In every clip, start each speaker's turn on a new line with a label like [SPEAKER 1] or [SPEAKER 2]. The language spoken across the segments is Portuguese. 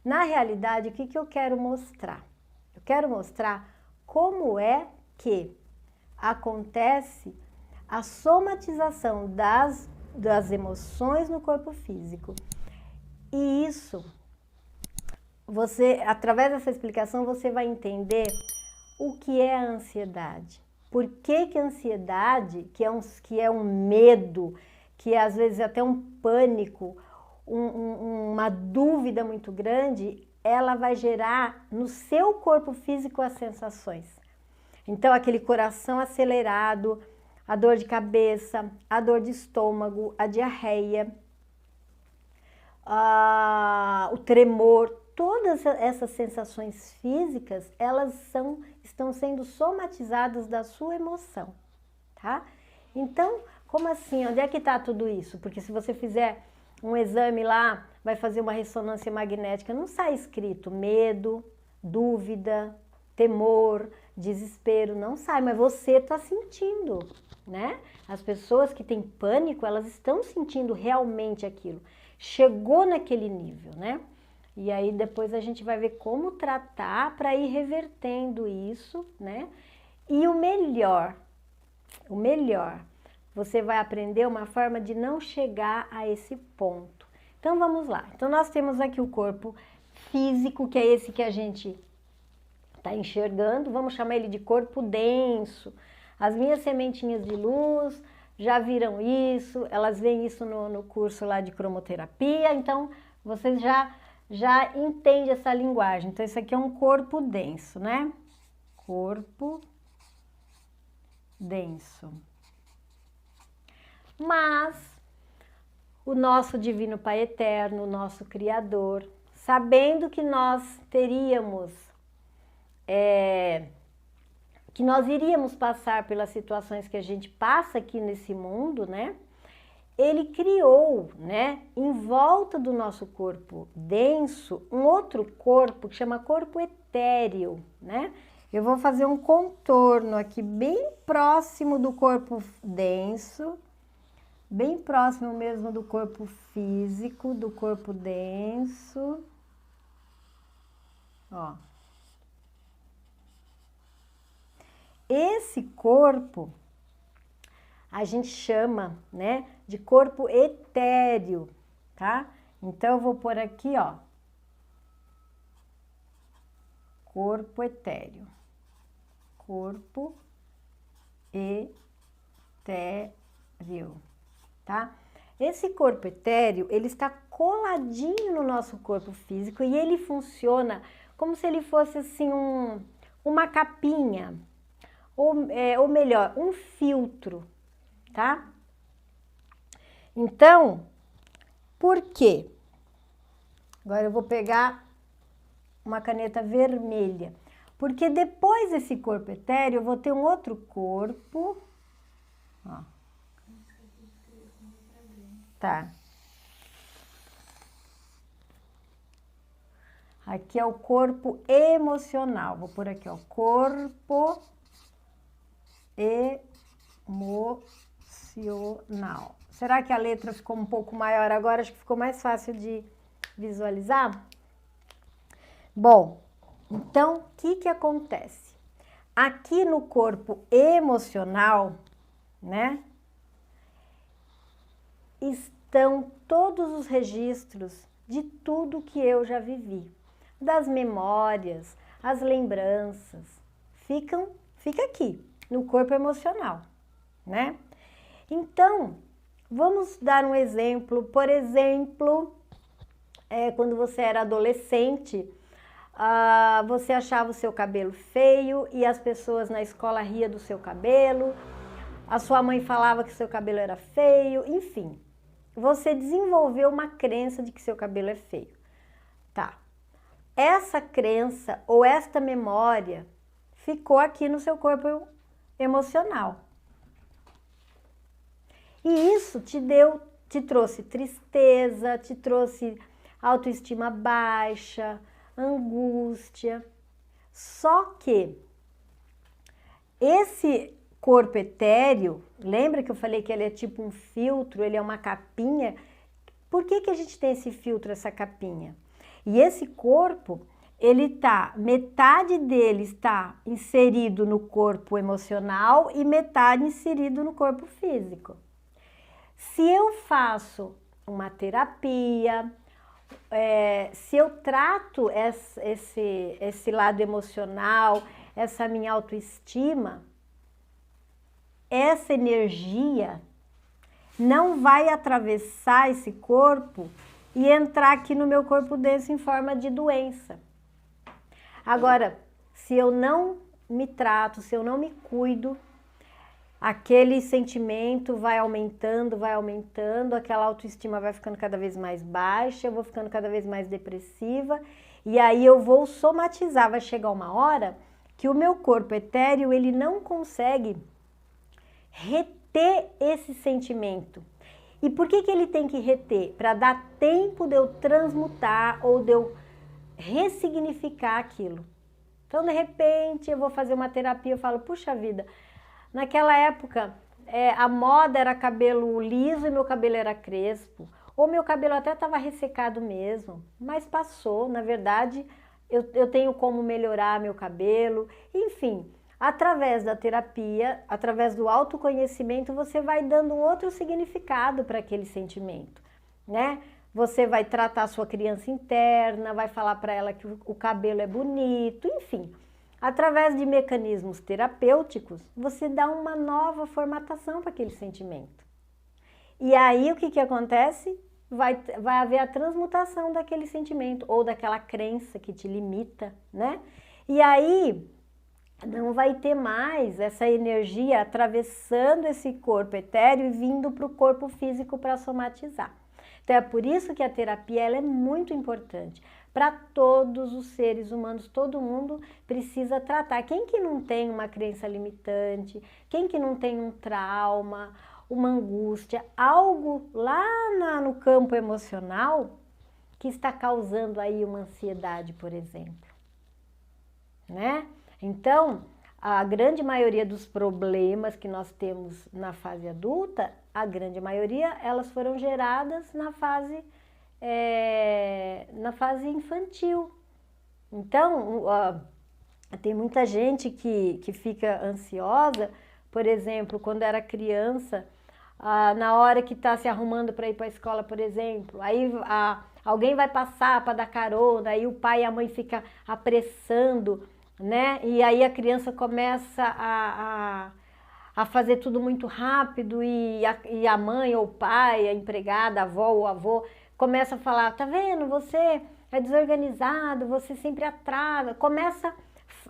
[SPEAKER 1] Na realidade, o que eu quero mostrar? Eu quero mostrar como é que acontece a somatização das emoções no corpo físico. E isso, através dessa explicação, você vai entender o que é a ansiedade. Por que a ansiedade, que é um medo, que é às vezes até um pânico, uma dúvida muito grande, ela vai gerar no seu corpo físico as sensações. Então, aquele coração acelerado, a dor de cabeça, a dor de estômago, a diarreia, o tremor, todas essas sensações físicas, elas estão sendo somatizadas da sua emoção, tá? Então, como assim? Onde é que está tudo isso? Porque se você fizer um exame lá, vai fazer uma ressonância magnética, não sai escrito medo, dúvida, temor, desespero, não sai, mas você está sentindo, né? As pessoas que têm pânico, elas estão sentindo realmente aquilo. Chegou naquele nível, né? E aí depois a gente vai ver como tratar para ir revertendo isso, né? E o melhor, você vai aprender uma forma de não chegar a esse ponto. Então vamos lá. Então nós temos aqui o corpo físico, que é esse que a gente está enxergando. Vamos chamar ele de corpo denso. As minhas sementinhas de luz já viram isso, elas veem isso no curso lá de cromoterapia, então vocês já entendem essa linguagem. Então isso aqui é um corpo denso, né? Corpo denso. Mas o nosso Divino Pai Eterno, o nosso Criador, sabendo que nós teríamos, que nós iríamos passar pelas situações que a gente passa aqui nesse mundo, né? Ele criou, né, em volta do nosso corpo denso, um outro corpo que chama corpo etéreo, né? Eu vou fazer um contorno aqui bem próximo do corpo denso, bem próximo mesmo do corpo físico, do corpo denso. Ó. Esse corpo a gente chama, né, de corpo etéreo, tá? Então eu vou pôr aqui, ó, corpo etéreo, corpo etéreo, tá? Esse corpo etéreo, ele está coladinho no nosso corpo físico e ele funciona como se ele fosse assim uma capinha, ou melhor, um filtro, tá? Então, por quê? Agora eu vou pegar uma caneta vermelha, porque depois desse corpo etéreo eu vou ter um outro corpo, ó. Tá. Aqui é o corpo emocional, vou pôr aqui, ó, corpo emocional. Será que a letra ficou um pouco maior agora? Acho que ficou mais fácil de visualizar. Bom, então, o que acontece? Aqui no corpo emocional, né, estão todos os registros de tudo que eu já vivi. Das memórias, as lembranças, fica aqui, no corpo emocional, né? Então, vamos dar um exemplo. Por exemplo, quando você era adolescente, você achava o seu cabelo feio e as pessoas na escola riam do seu cabelo, a sua mãe falava que seu cabelo era feio, enfim. Você desenvolveu uma crença de que seu cabelo é feio. Tá. Essa crença ou esta memória ficou aqui no seu corpo emocional. E isso te trouxe tristeza, te trouxe autoestima baixa, angústia. Só que esse corpo etéreo, lembra que eu falei que ele é tipo um filtro, ele é uma capinha? Por que a gente tem esse filtro, essa capinha? E esse corpo, metade dele está inserido no corpo emocional e metade inserido no corpo físico. Se eu faço uma terapia, se eu trato esse lado emocional, essa minha autoestima, essa energia não vai atravessar esse corpo e entrar aqui no meu corpo denso em forma de doença. Agora, se eu não me trato, se eu não me cuido, aquele sentimento vai aumentando, aquela autoestima vai ficando cada vez mais baixa, eu vou ficando cada vez mais depressiva e aí eu vou somatizar, vai chegar uma hora que o meu corpo etéreo, ele não consegue reter esse sentimento. E por que ele tem que reter? Para dar tempo de eu transmutar ou de eu ressignificar aquilo. Então, de repente, eu vou fazer uma terapia, eu falo, puxa vida, naquela época a moda era cabelo liso e meu cabelo era crespo, ou meu cabelo até estava ressecado mesmo, mas passou, na verdade, eu tenho como melhorar meu cabelo, enfim, através da terapia, através do autoconhecimento, você vai dando um outro significado para aquele sentimento, né? Você vai tratar a sua criança interna, vai falar para ela que o cabelo é bonito, enfim. Através de mecanismos terapêuticos, você dá uma nova formatação para aquele sentimento. E aí o que acontece? Vai haver a transmutação daquele sentimento ou daquela crença que te limita, né? E aí não vai ter mais essa energia atravessando esse corpo etéreo e vindo para o corpo físico para somatizar. Então é por isso que a terapia ela é muito importante. Para todos os seres humanos, todo mundo precisa tratar. Quem que não tem uma crença limitante, quem que não tem um trauma, uma angústia, algo lá no campo emocional que está causando aí uma ansiedade, por exemplo, né? Então, a grande maioria dos problemas que nós temos na fase adulta, a grande maioria, elas foram geradas na fase infantil. Então, tem muita gente que fica ansiosa, por exemplo, quando era criança, na hora que está se arrumando para ir para a escola, por exemplo, aí alguém vai passar para dar carona, aí o pai e a mãe ficam apressando, né? E aí a criança começa a fazer tudo muito rápido e a mãe ou o pai, a empregada, a avó ou o avô, começa a falar, tá vendo, você é desorganizado, você sempre atrasa, começa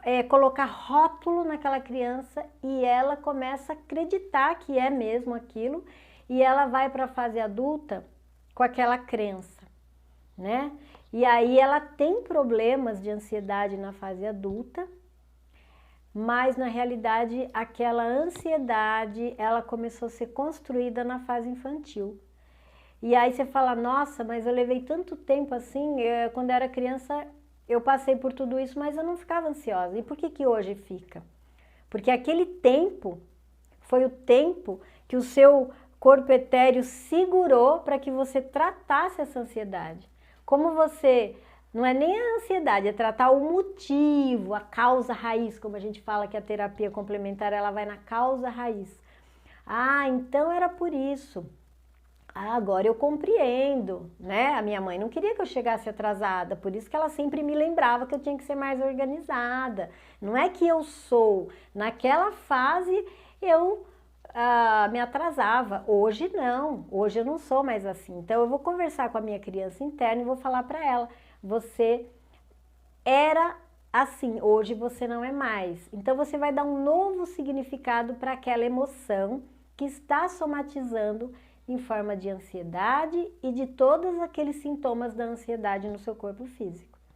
[SPEAKER 1] a colocar rótulo naquela criança e ela começa a acreditar que é mesmo aquilo e ela vai para a fase adulta com aquela crença, né? E aí ela tem problemas de ansiedade na fase adulta, mas na realidade aquela ansiedade ela começou a ser construída na fase infantil. E aí você fala, nossa, mas eu levei tanto tempo assim, quando eu era criança eu passei por tudo isso, mas eu não ficava ansiosa. E por que hoje fica? Porque aquele tempo foi o tempo que o seu corpo etéreo segurou para que você tratasse essa ansiedade. Como você, não é nem a ansiedade, é tratar o motivo, a causa raiz, como a gente fala que a terapia complementar, ela vai na causa raiz. Ah, então era por isso. Ah, agora eu compreendo, né? A minha mãe não queria que eu chegasse atrasada, por isso que ela sempre me lembrava que eu tinha que ser mais organizada. Não é que eu sou, naquela fase eu me atrasava, hoje não, hoje eu não sou mais assim. Então eu vou conversar com a minha criança interna e vou falar para ela, você era assim, hoje você não é mais. Então você vai dar um novo significado para aquela emoção que está somatizando em forma de ansiedade e de todos aqueles sintomas da ansiedade no seu corpo físico.